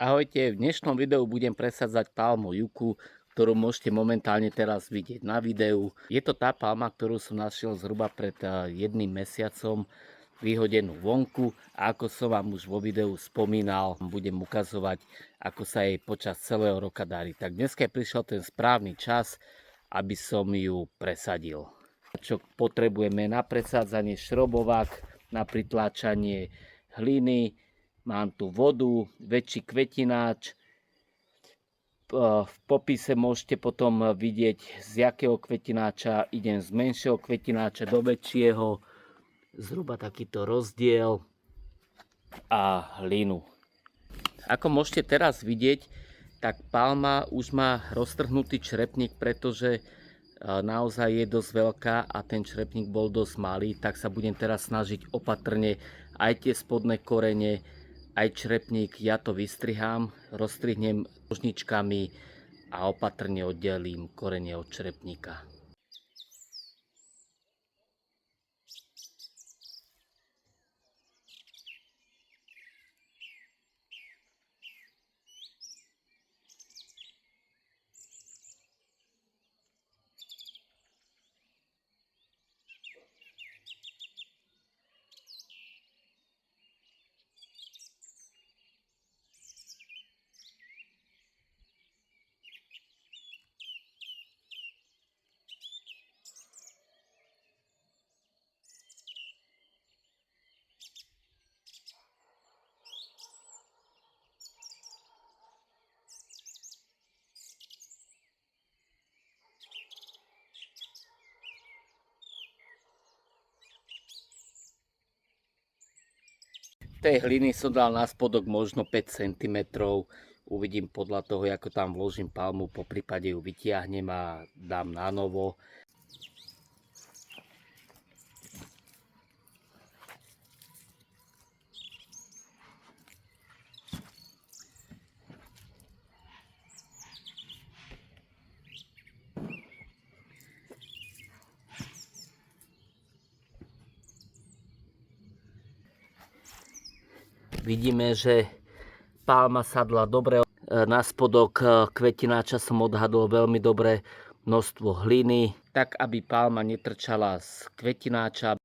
Ahojte, v dnešnom videu budem presadzať palmu Yucca, ktorú môžete momentálne teraz vidieť na videu. Je to tá palma, ktorú som našiel zhruba pred jedným mesiacom vyhodenú vonku a ako som vám už vo videu spomínal, budem ukazovať, ako sa jej počas celého roka darí. Tak dnes prišiel ten správny čas, aby som ju presadil. Čo potrebujeme na presádzanie: šrobovák, na pritláčanie hliny, mám tu vodu, väčší kvetináč. V popise môžete potom vidieť, z jakého kvetináča idem, z menšieho kvetináča do väčšieho, zhruba takýto rozdiel, a hlinu. Ako môžete teraz vidieť, tak palma už má roztrhnutý črepník, pretože naozaj je dosť veľká a ten črepník bol dosť malý, tak sa budem teraz snažiť opatrne aj tie spodné korene, aj črepník, ja to vystrihám, rozstrihnem nožničkami a opatrne oddelím korene od črepníka. Tej hliny som dal na spodok možno 5 cm. Uvidím podľa toho, ako tam vložím palmu, po prípade ju vytiahnem a dám na novo. Vidíme, že palma sadla dobre. Na spodok kvetináča som odhadol veľmi dobre množstvo hliny, tak aby palma netrčala z kvetináča.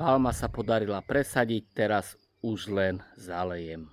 Palma sa podarila presadiť, teraz už len zalejem.